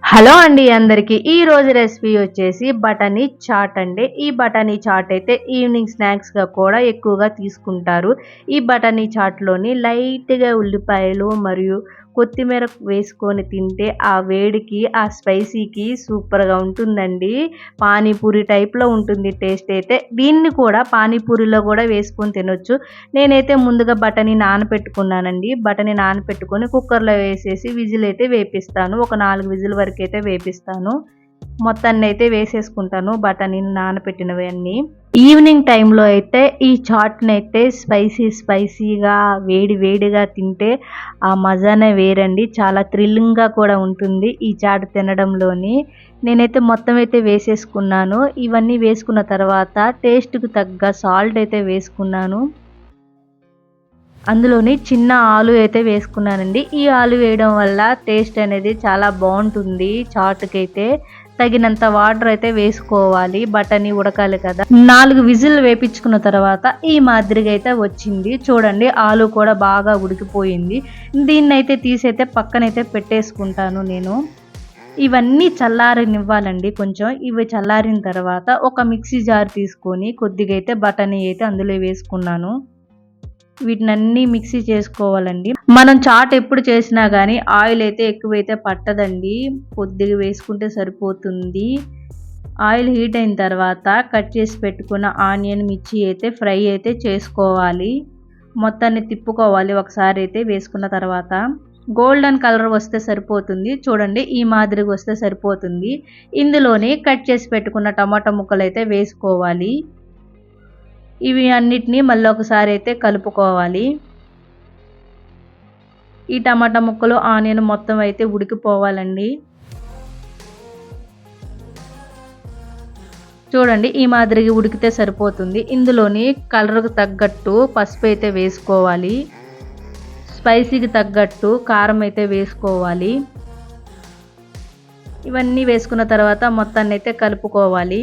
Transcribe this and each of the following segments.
Hello అండి అందరికి ఈ రోజు రెసిపీ వచ్చేసి బటానీ చాట్ అండి. ఈ బటానీ చాట్ అయితే ఈవినింగ్ స్నాక్స్ గా కూడా ఎక్కువగా తీసుకుంటారు. ఈ బటానీ చాట్ లోని లైట్ గా ఉల్లిపాయలు మరియు కొత్తిమీర వేసుకొని తింటే ఆ వేడికి ఆ స్పైసీకి సూపర్ గా ఉంటుందండి. పానీపూరి టైప్ లో ఉంటుంది టేస్ట్ అయితే. దీన్ని కూడా పానీపూరిలో కూడా వేసుకొని తినొచ్చు. నేనైతే ముందుగా బటానీ నానపెట్టుకున్నానండి. బటానీ నానపెట్టుకొని కుక్కర్లో వేసేసి విజిల్ అయితే వేపిస్తాను. ఒక 4 విజిల్ వరకు అయితే వేపిస్తాను. మొత్తాన్ని అయితే వేసేసుకుంటాను బటానీని నానపెట్టినవన్నీ. ఈవినింగ్ టైంలో అయితే ఈ చాట్‌ని అయితే స్పైసీగా వేడి వేడిగా తింటే ఆ మజానే వేరండి. చాలా థ్రిల్లింగ్‌గా కూడా ఉంటుంది ఈ చాట్ తినడంలోని. నేనైతే మొత్తం అయితే వేసేసుకున్నాను. ఇవన్నీ వేసుకున్న తర్వాత టేస్ట్‌కి తగ్గ సాల్ట్ అయితే వేసుకున్నాను. అందులోని చిన్న ఆలు అయితే వేసుకున్నానండి. ఈ ఆలు వేయడం వల్ల టేస్ట్ అనేది చాలా బావుంటుంది చాట్‌కైతే. తగినంత వాటర్ అయితే వేసుకోవాలి. బటానీ ఉడకాలి కదా! 4 విజిల్ వేపించుకున్న తర్వాత ఈ మాదిరిగా అయితే వచ్చింది. చూడండి ఆలు కూడా బాగా ఉడికిపోయింది. దీన్నైతే తీసైతే పక్కనైతే పెట్టేసుకుంటాను నేను. ఇవన్నీ చల్లారనివ్వాలండి కొంచెం. ఇవి చల్లారిన తర్వాత ఒక మిక్సీ జార్ తీసుకొని కొద్దిగా అయితే బటానీ అయితే అందులో వేసుకున్నాను. వీటినన్నీ మిక్సీ చేసుకోవాలండి. మనం చాట్ ఎప్పుడు చేసినా గానీ ఆయిల్ అయితే ఎక్కువైతే పట్టదండి. కొద్దిగా వేసుకుంటే సరిపోతుంది. ఆయిల్ హీట్ అయిన తర్వాత కట్ చేసి పెట్టుకున్న ఆనియన్, మిర్చి అయితే ఫ్రై అయితే చేసుకోవాలి. మొత్తాన్ని తిప్పుకోవాలి ఒకసారి అయితే వేసుకున్న తర్వాత. గోల్డెన్ కలర్ వస్తే సరిపోతుంది. చూడండి ఈ మాదిరిగా వస్తే సరిపోతుంది. ఇందులోనే కట్ చేసి పెట్టుకున్న టమాటా ముక్కలైతే వేసుకోవాలి. ఇవి అన్నిటిని మళ్ళీ ఒకసారి అయితే కలుపుకోవాలి. ఈ టమాటా ముక్కలు, ఆనియన్ మొత్తం అయితే ఉడికిపోవాలండి. చూడండి ఈ మాదిరిగా ఉడికితే సరిపోతుంది. ఇందులోని కలర్‌కు తగ్గట్టు పసుపు అయితే వేసుకోవాలి. స్పైసీకి తగ్గట్టు కారం అయితే వేసుకోవాలి. ఇవన్నీ వేసుకున్న తర్వాత మొత్తాన్ని అయితే కలుపుకోవాలి.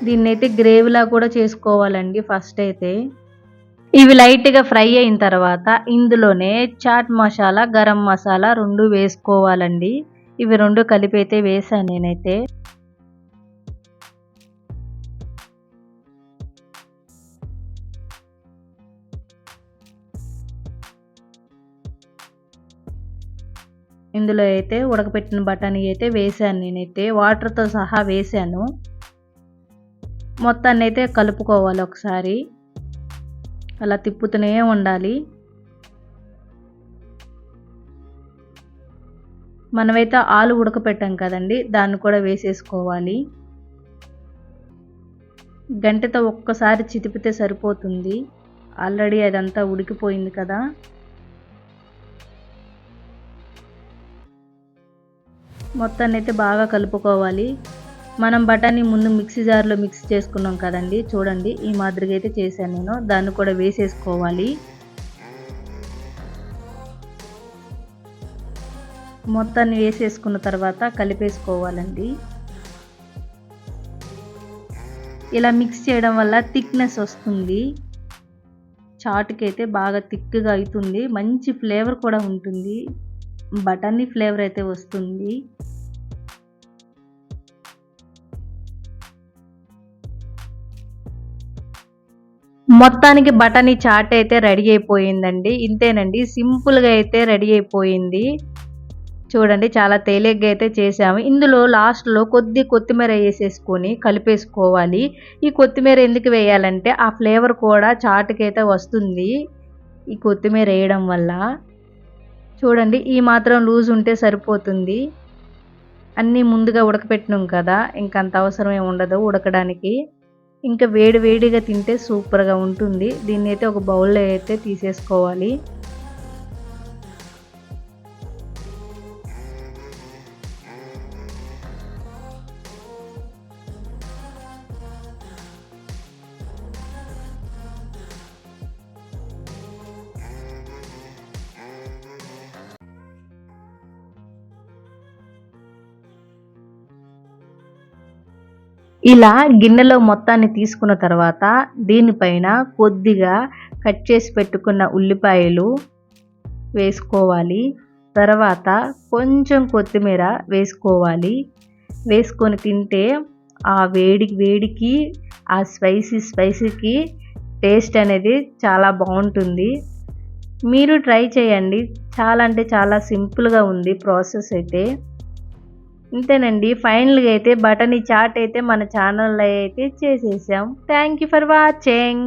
దీన్నైతే గ్రేవీలా కూడా చేసుకోవాలండి ఫస్ట్ అయితే. ఇవి లైట్‌గా ఫ్రై అయిన తర్వాత ఇందులోనే చాట్ మసాలా, గరం మసాలా 2 వేసుకోవాలండి. ఇవి 2 కలిపి అయితే వేసాను నేనైతే. ఇందులో అయితే ఉడకపెట్టిన బఠానీ అయితే వేసాను నేనైతే. వాటర్‌తో సహా వేసాను. మొత్తాన్నయితే కలుపుకోవాలి ఒకసారి. అలా తిప్పుతూనే ఉండాలి. మనమైతే ఆలు ఉడకపెట్టాం కదండీ! దాన్ని కూడా వేసేసుకోవాలి. గంటెతో ఒక్కసారి చితిపితే సరిపోతుంది. ఆల్రెడీ అదంతా ఉడికిపోయింది కదా! మొత్తాన్నయితే బాగా కలుపుకోవాలి. మనం బఠానీ ముందు మిక్సీ జార్‌లో మిక్స్ చేసుకున్నాం కదండీ! చూడండి ఈ మాదిరిగా అయితే చేశాను నేను. దాన్ని కూడా వేసేసుకోవాలి. మొత్తాన్ని వేసేసుకున్న తర్వాత కలిపేసుకోవాలండి. ఇలా మిక్స్ చేయడం వల్ల థిక్‌నెస్ వస్తుంది. చాట్‌కి అయితే బాగా థిక్‌గా అయితుంది. మంచి ఫ్లేవర్ కూడా ఉంటుంది. బఠానీ ఫ్లేవర్ అయితే వస్తుంది. మొత్తానికి బఠానీ చాట్ అయితే రెడీ అయిపోయిందండి. ఇంతేనండి సింపుల్‌గా అయితే రెడీ అయిపోయింది. చూడండి చాలా తేలిగ్గా అయితే చేసాము. ఇందులో లాస్ట్‌లో కొత్తిమీర ఏసేసుకొని కలిపేసుకోవాలి. ఈ కొత్తిమీర ఎందుకు వేయాలంటే ఆ ఫ్లేవర్ కూడా చాట్‌కైతే వస్తుంది. ఈ కొత్తిమీర ఏయడం వల్ల. చూడండి ఈ మాత్రం లూజ్ ఉంటే సరిపోతుంది. అన్నీ ముందుగా ఉడకపెట్టినాం కదా! ఇంకంత అవసరం ఏమి ఉండదు ఉడకడానికి. ఇంకా వేడి వేడిగా తింటే సూపర్‌గా ఉంటుంది. దీన్నైతే ఒక బౌల్‌లో అయితే తీసేసుకోవాలి. ఇలా గిన్నెలో మొత్తాన్ని తీసుకున్న తర్వాత దీనిపైన కొద్దిగా కట్ చేసి పెట్టుకున్న ఉల్లిపాయలు వేసుకోవాలి. తర్వాత కొంచెం కొత్తిమీర వేసుకోవాలి. వేసుకొని తింటే ఆ వేడికి ఆ స్పైసీకి టేస్ట్ అనేది చాలా బాగుంటుంది. మీరు ట్రై చేయండి. చాలా అంటే చాలా సింపుల్గా ఉంది ప్రాసెస్ అయితే. ఇంతేనండి, ఫైనల్గా అయితే బఠానీ చాట్ అయితే మన ఛానల్లో అయితే చేసేసాం. Thank you for watching.